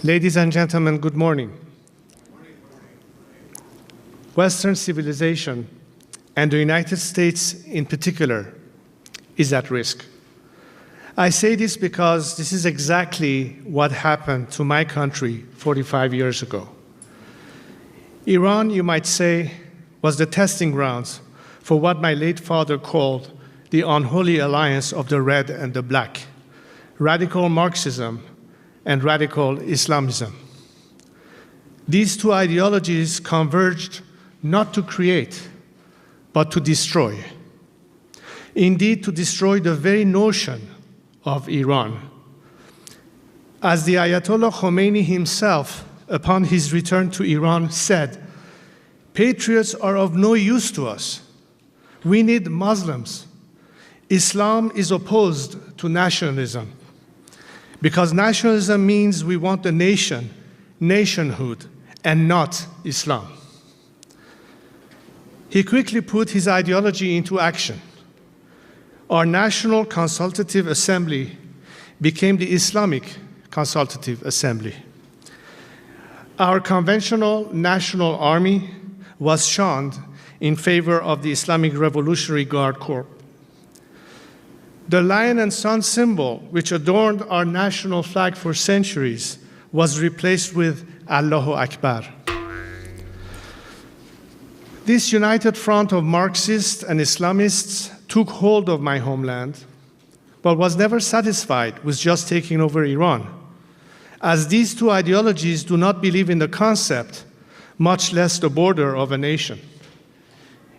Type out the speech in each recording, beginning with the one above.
Ladies and gentlemen, good morning. Western civilization, and the United States in particular, is at risk. I say this because this is exactly what happened to my country 45 years ago. Iran, you might say, was the testing grounds for what my late father called the unholy alliance of the red and the black, radical Marxism and radical Islamism. These two ideologies converged not to create, but to destroy. Indeed, to destroy the very notion of Iran. As the Ayatollah Khomeini himself, upon his return to Iran, said, "Patriots are of no use to us. We need Muslims. Islam is opposed to nationalism, because nationalism means we want a nation, nationhood, and not Islam." He quickly put his ideology into action. Our National Consultative Assembly became the Islamic Consultative Assembly. Our conventional National Army was shunned in favor of the Islamic Revolutionary Guard Corps. The lion and sun symbol, which adorned our national flag for centuries, was replaced with Allahu Akbar. This united front of Marxists and Islamists took hold of my homeland, but was never satisfied with just taking over Iran, as these two ideologies do not believe in the concept, much less the border of a nation.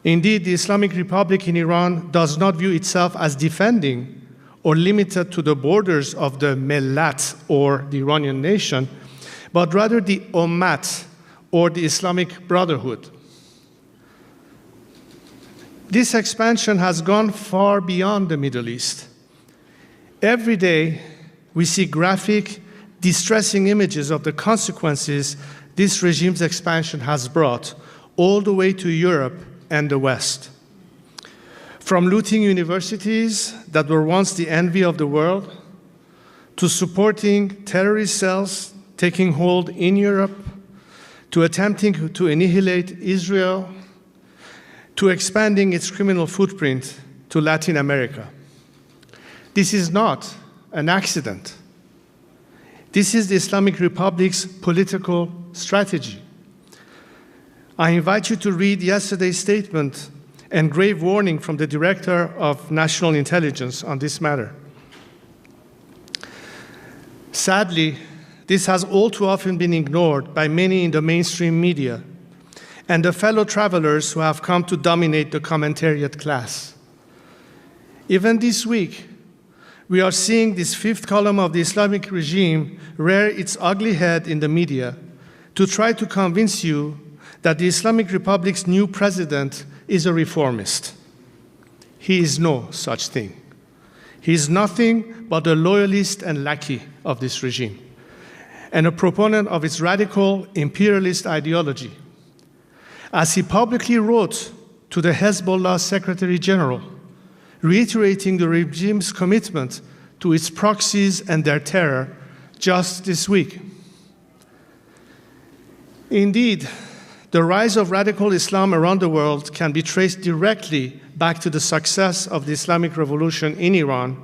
Indeed, the Islamic Republic in Iran does not view itself as defending or limited to the borders of the Millat, or the Iranian nation, but rather the Ummat, or the Islamic Brotherhood. This expansion has gone far beyond the Middle East. Every day, we see graphic, distressing images of the consequences this regime's expansion has brought all the way to Europe and the West. From looting universities that were once the envy of the world, to supporting terrorist cells taking hold in Europe, to attempting to annihilate Israel, to expanding its criminal footprint to Latin America. This is not an accident. This is the Islamic Republic's political strategy. I invite you to read yesterday's statement and grave warning from the Director of National Intelligence on this matter. Sadly, this has all too often been ignored by many in the mainstream media and the fellow travelers who have come to dominate the commentariat class. Even this week, we are seeing this fifth column of the Islamic regime rear its ugly head in the media to try to convince you that the Islamic Republic's new president is a reformist. He is no such thing. He is nothing but a loyalist and lackey of this regime, and a proponent of its radical imperialist ideology. As he publicly wrote to the Hezbollah Secretary General, reiterating the regime's commitment to its proxies and their terror just this week. Indeed, the rise of radical Islam around the world can be traced directly back to the success of the Islamic Revolution in Iran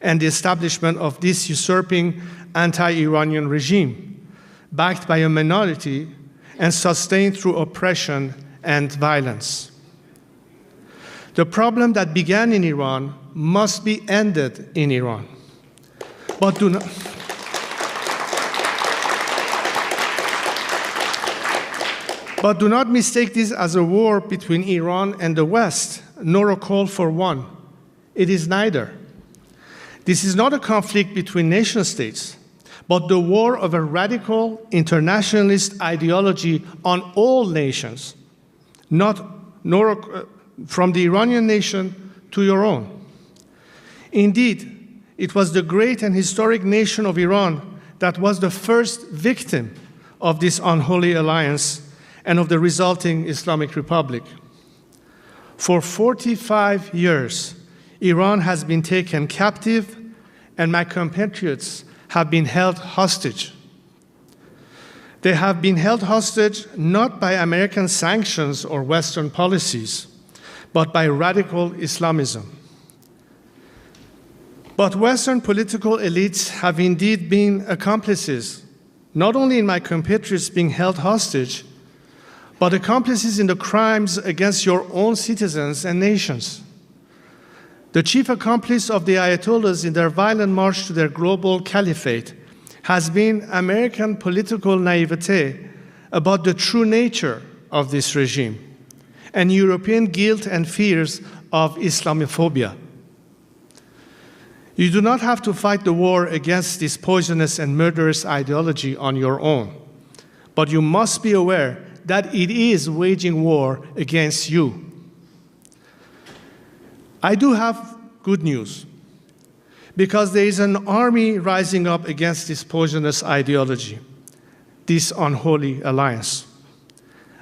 and the establishment of this usurping anti-Iranian regime, backed by a minority and sustained through oppression and violence. The problem that began in Iran must be ended in Iran. But do not mistake this as a war between Iran and the West, nor a call for one. It is neither. This is not a conflict between nation states, but the war of a radical internationalist ideology on all nations, from the Iranian nation to your own. Indeed, it was the great and historic nation of Iran that was the first victim of this unholy alliance and of the resulting Islamic Republic. For 45 years, Iran has been taken captive, and my compatriots have been held hostage. They have been held hostage not by American sanctions or Western policies, but by radical Islamism. But Western political elites have indeed been accomplices, not only in my compatriots being held hostage, but accomplices in the crimes against your own citizens and nations. The chief accomplice of the Ayatollahs in their violent march to their global caliphate has been American political naivete about the true nature of this regime and European guilt and fears of Islamophobia. You do not have to fight the war against this poisonous and murderous ideology on your own, but you must be aware that it is waging war against you. I do have good news, because there is an army rising up against this poisonous ideology, this unholy alliance.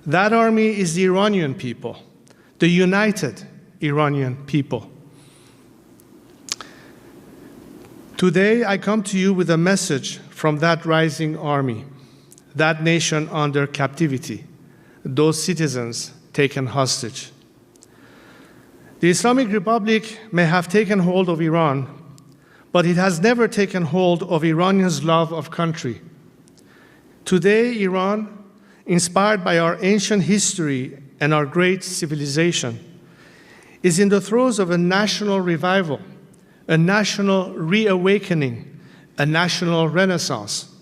That army is the Iranian people, the united Iranian people. Today, I come to you with a message from that rising army, that nation under captivity, those citizens taken hostage. The Islamic Republic may have taken hold of Iran, but it has never taken hold of Iranians' love of country. Today, Iran, inspired by our ancient history and our great civilization, is in the throes of a national revival, a national reawakening, a national renaissance.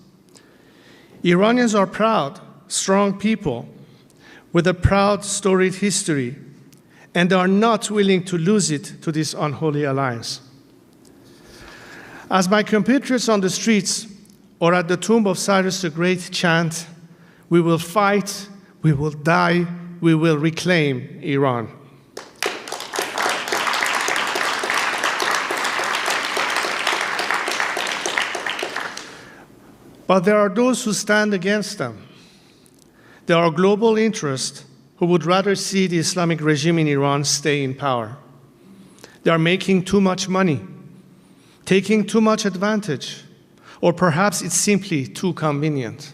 Iranians are proud, strong people with a proud, storied history, and are not willing to lose it to this unholy alliance. As my compatriots on the streets or at the tomb of Cyrus the Great chant, we will fight, we will die, we will reclaim Iran. But there are those who stand against them. There are global interests who would rather see the Islamic regime in Iran stay in power. They are making too much money, taking too much advantage, or perhaps it's simply too convenient.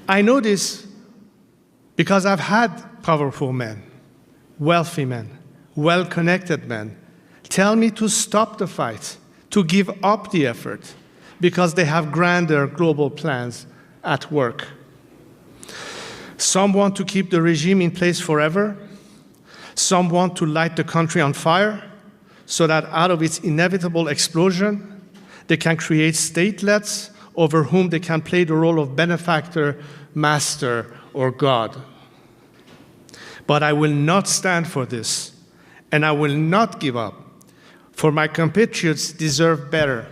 I know this because I've had powerful men, wealthy men, well-connected men tell me to stop the fight, to give up the effort, because they have grander global plans at work. Some want to keep the regime in place forever. Some want to light the country on fire so that out of its inevitable explosion, they can create statelets over whom they can play the role of benefactor, master, or God. But I will not stand for this, and I will not give up, for my compatriots deserve better.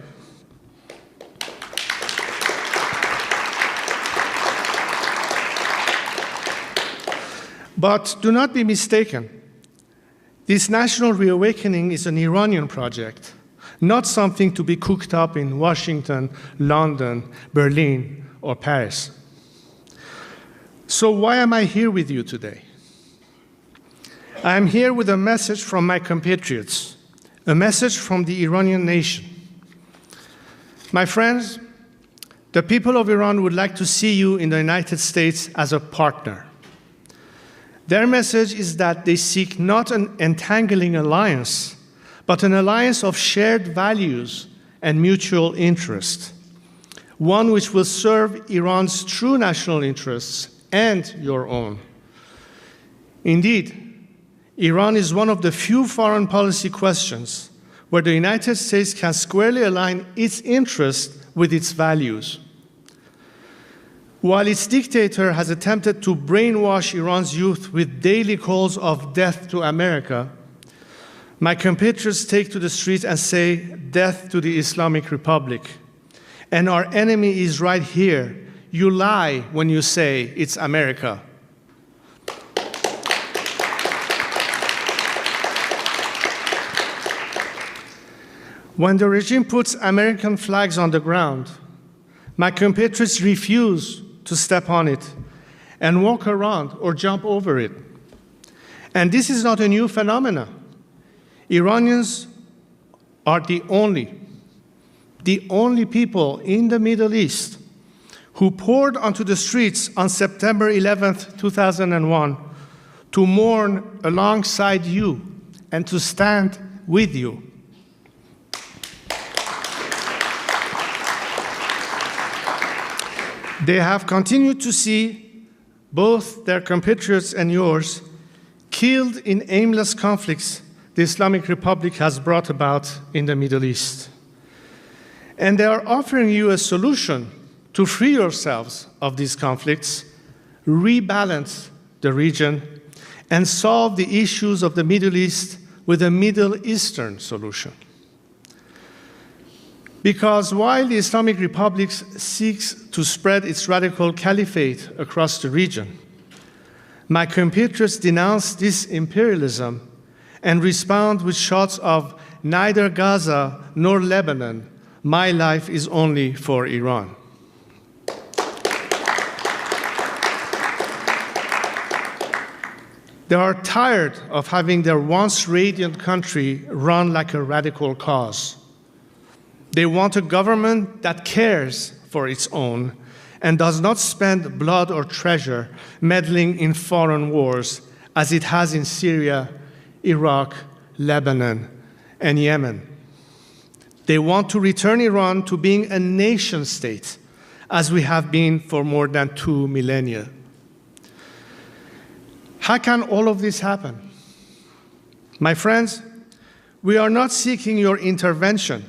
But do not be mistaken. This national reawakening is an Iranian project, not something to be cooked up in Washington, London, Berlin, or Paris. So why am I here with you today? I am here with a message from my compatriots, a message from the Iranian nation. My friends, the people of Iran would like to see you in the United States as a partner. Their message is that they seek not an entangling alliance, but an alliance of shared values and mutual interest, one which will serve Iran's true national interests and your own. Indeed, Iran is one of the few foreign policy questions where the United States can squarely align its interests with its values. While its dictator has attempted to brainwash Iran's youth with daily calls of death to America, my compatriots take to the streets and say, death to the Islamic Republic. And our enemy is right here. You lie when you say it's America. When the regime puts American flags on the ground, my compatriots refuse to step on it and walk around or jump over it. And this is not a new phenomenon. Iranians are the only people in the Middle East who poured onto the streets on September 11th, 2001, to mourn alongside you and to stand with you. They have continued to see both their compatriots and yours killed in aimless conflicts the Islamic Republic has brought about in the Middle East. And they are offering you a solution to free yourselves of these conflicts, rebalance the region, and solve the issues of the Middle East with a Middle Eastern solution. Because while the Islamic Republic seeks to spread its radical caliphate across the region, my compatriots denounce this imperialism and respond with shots of neither Gaza nor Lebanon, my life is only for Iran. They are tired of having their once radiant country run like a radical cause. They want a government that cares for its own and does not spend blood or treasure meddling in foreign wars as it has in Syria, Iraq, Lebanon, and Yemen. They want to return Iran to being a nation state, as we have been for more than 2 millennia. How can all of this happen? My friends, we are not seeking your intervention.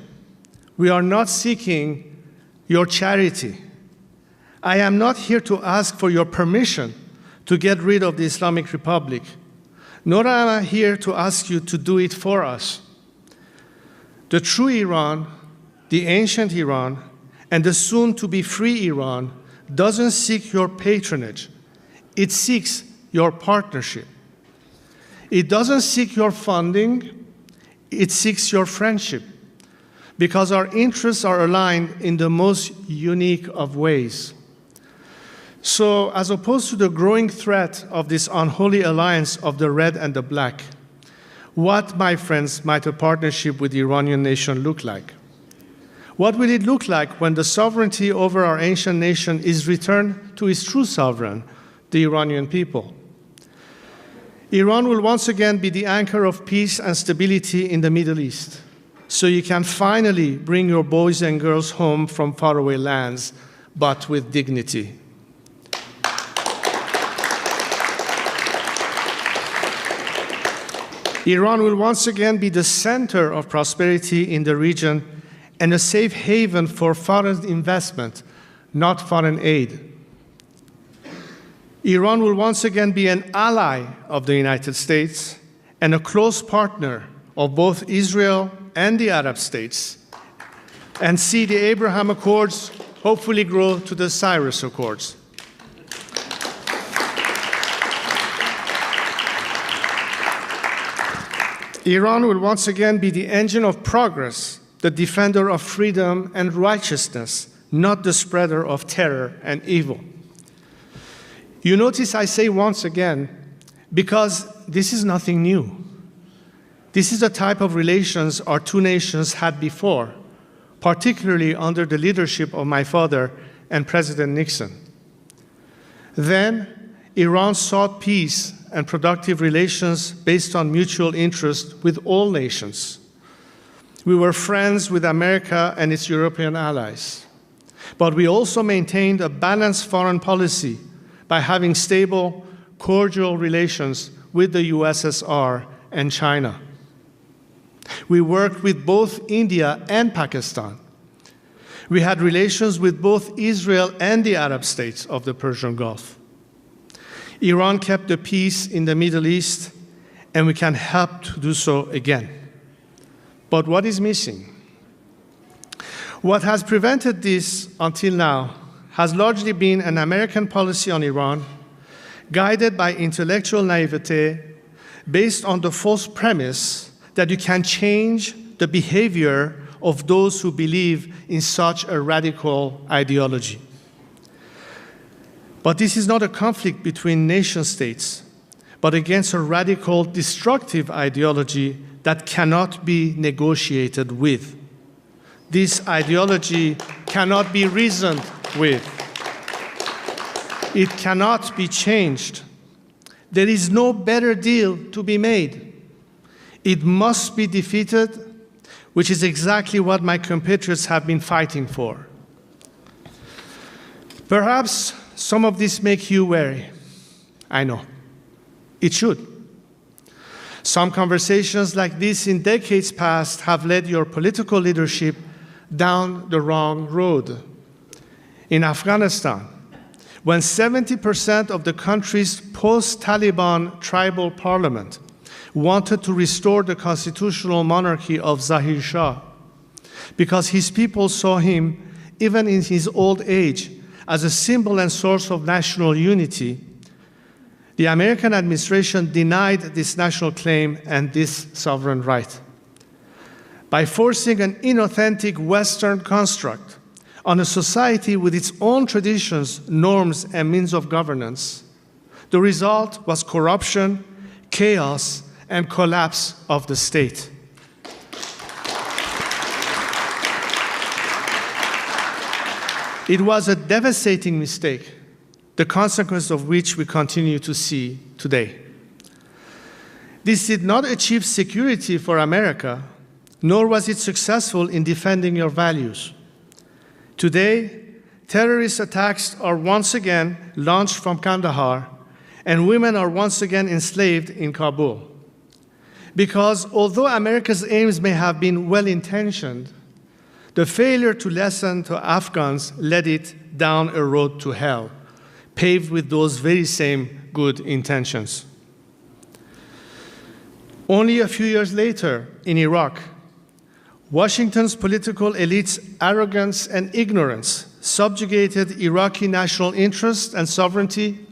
We are not seeking your charity. I am not here to ask for your permission to get rid of the Islamic Republic, nor am I here to ask you to do it for us. The true Iran, the ancient Iran, and the soon-to-be free Iran doesn't seek your patronage. It seeks your partnership. It doesn't seek your funding. It seeks your friendship, because our interests are aligned in the most unique of ways. So, as opposed to the growing threat of this unholy alliance of the red and the black, what, my friends, might a partnership with the Iranian nation look like? What will it look like when the sovereignty over our ancient nation is returned to its true sovereign, the Iranian people? Iran will once again be the anchor of peace and stability in the Middle East, so you can finally bring your boys and girls home from faraway lands, but with dignity. Iran will once again be the center of prosperity in the region and a safe haven for foreign investment, not foreign aid. Iran will once again be an ally of the United States and a close partner of both Israel and the Arab states, and see the Abraham Accords hopefully grow to the Cyrus Accords. Iran will once again be the engine of progress, the defender of freedom and righteousness, not the spreader of terror and evil. You notice I say once again, because this is nothing new. This is the type of relations our two nations had before, particularly under the leadership of my father and President Nixon. Then, Iran sought peace and productive relations based on mutual interest with all nations. We were friends with America and its European allies. But we also maintained a balanced foreign policy by having stable, cordial relations with the USSR and China. We worked with both India and Pakistan. We had relations with both Israel and the Arab states of the Persian Gulf. Iran kept the peace in the Middle East, and we can help to do so again. But what is missing? What has prevented this until now has largely been an American policy on Iran, guided by intellectual naivete, based on the false premise that you can change the behavior of those who believe in such a radical ideology. But this is not a conflict between nation states, but against a radical, destructive ideology that cannot be negotiated with. This ideology cannot be reasoned with. It cannot be changed. There is no better deal to be made. It must be defeated, which is exactly what my compatriots have been fighting for. Perhaps some of this makes you wary. I know. It should. Some conversations like this in decades past have led your political leadership down the wrong road. In Afghanistan, when 70% of the country's post-Taliban tribal parliament wanted to restore the constitutional monarchy of Zahir Shah, because his people saw him, even in his old age, as a symbol and source of national unity, the American administration denied this national claim and this sovereign right. By forcing an inauthentic Western construct on a society with its own traditions, norms, and means of governance, the result was corruption, chaos, and collapse of the state. It was a devastating mistake, the consequence of which we continue to see today. This did not achieve security for America, nor was it successful in defending your values. Today, terrorist attacks are once again launched from Kandahar, and women are once again enslaved in Kabul. Because although America's aims may have been well-intentioned, the failure to listen to Afghans led it down a road to hell, paved with those very same good intentions. Only a few years later, in Iraq, Washington's political elites' arrogance and ignorance subjugated Iraqi national interests and sovereignty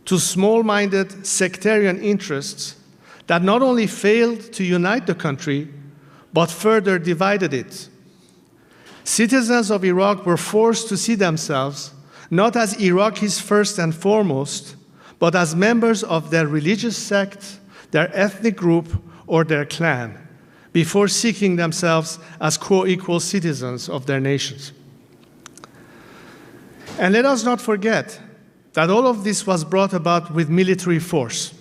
to small-minded sectarian interests that not only failed to unite the country, but further divided it. Citizens of Iraq were forced to see themselves not as Iraqis first and foremost, but as members of their religious sect, their ethnic group, or their clan, before seeking themselves as co-equal citizens of their nations. And let us not forget that all of this was brought about with military force.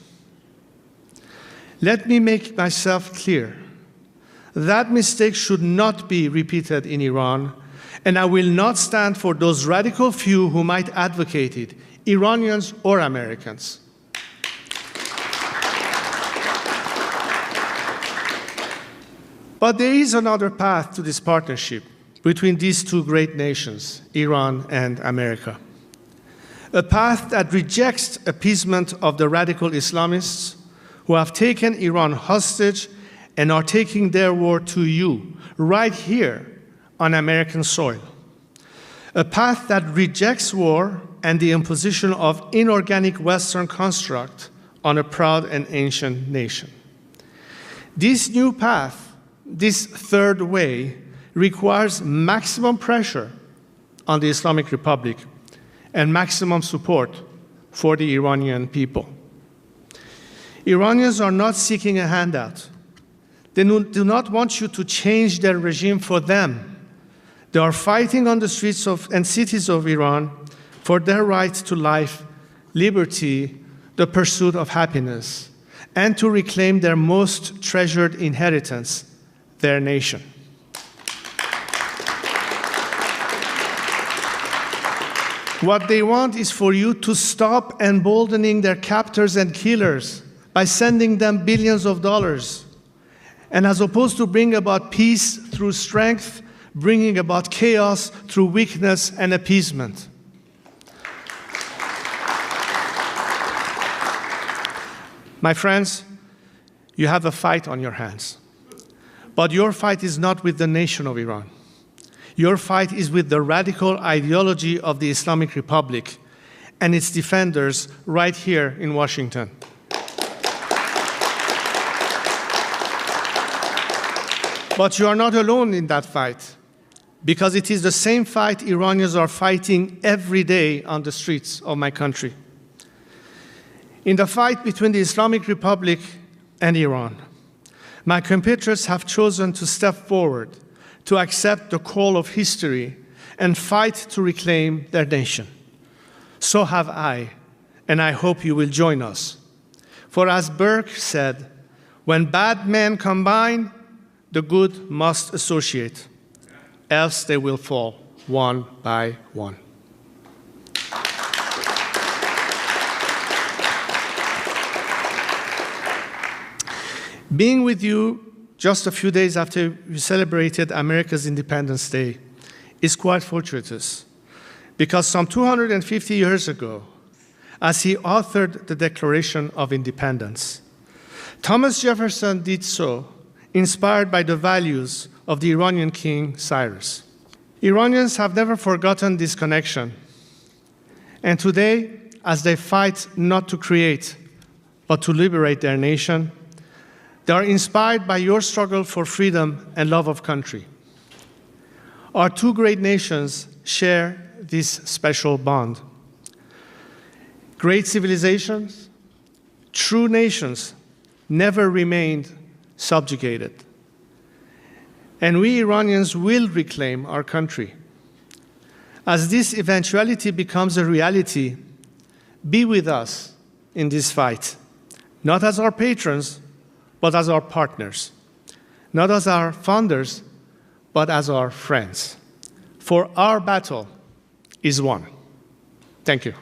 Let me make myself clear. That mistake should not be repeated in Iran, and I will not stand for those radical few who might advocate it, Iranians or Americans. But there is another path to this partnership between these two great nations, Iran and America. A path that rejects appeasement of the radical Islamists who have taken Iran hostage and are taking their war to you, right here on American soil. A path that rejects war and the imposition of inorganic Western construct on a proud and ancient nation. This new path, this third way, requires maximum pressure on the Islamic Republic and maximum support for the Iranian people. Iranians are not seeking a handout. They do not want you to change their regime for them. They are fighting on the streets and cities of Iran for their right to life, liberty, the pursuit of happiness, and to reclaim their most treasured inheritance, their nation. What they want is for you to stop emboldening their captors and killers by sending them billions of dollars. And as opposed to bring about peace through strength, bringing about chaos through weakness and appeasement. My friends, you have a fight on your hands. But your fight is not with the nation of Iran. Your fight is with the radical ideology of the Islamic Republic and its defenders right here in Washington. But you are not alone in that fight, because it is the same fight Iranians are fighting every day on the streets of my country. In the fight between the Islamic Republic and Iran, my compatriots have chosen to step forward, to accept the call of history, and fight to reclaim their nation. So have I, and I hope you will join us. For as Burke said, when bad men combine, the good must associate, else they will fall one by one. Being with you just a few days after we celebrated America's Independence Day is quite fortuitous, because some 250 years ago, as he authored the Declaration of Independence, Thomas Jefferson did so, inspired by the values of the Iranian king Cyrus. Iranians have never forgotten this connection, and today, as they fight not to create, but to liberate their nation, they are inspired by your struggle for freedom and love of country. Our two great nations share this special bond. Great civilizations, true nations, never remained subjugated. And we Iranians will reclaim our country. As this eventuality becomes a reality, be with us in this fight, not as our patrons, but as our partners, not as our founders, but as our friends. For our battle is won. Thank you.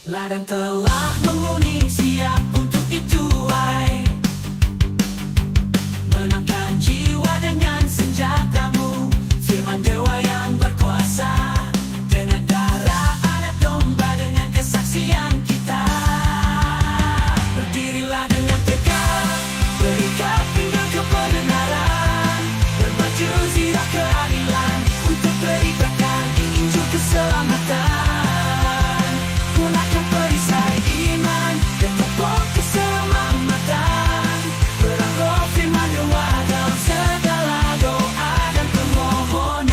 Ladang telah menguning siap untuk itu, hai. Menangkan jiwa dengan senjatamu, firman dewa yang berkuasa. Dengan darah anak domba, dengan kesaksian kita. Berdirilah dengan tegak, berikat pinggang kebenaran, berbaju zirah keadilan, untuk beritakan Injil keselamatan. Gunakan perisai iman dan topok keselamatan, perang roh firman dewa dalam segala doa dan permohonan.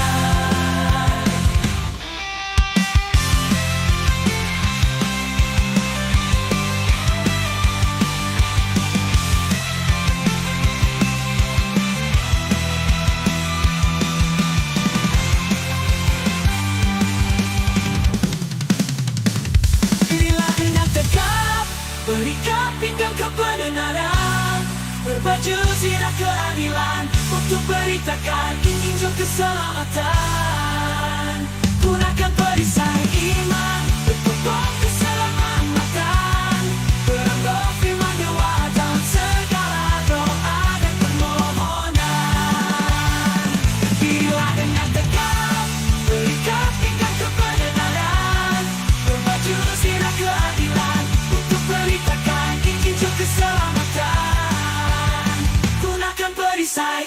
Dirilah dengan tegap, berikat pinggang kebenaran, berbaju zirah keadilan, untuk beritakan Injil keselamatan. Gunakan perisai iman, bertopok keselamatan, perang roh firman dewa dalam segala doa dan permohonan. Dirilah dengan tegap, berikat pinggang kebenaran, berbaju zirah keadilan, untuk beritakan Injil keselamatan. Gunakan perisai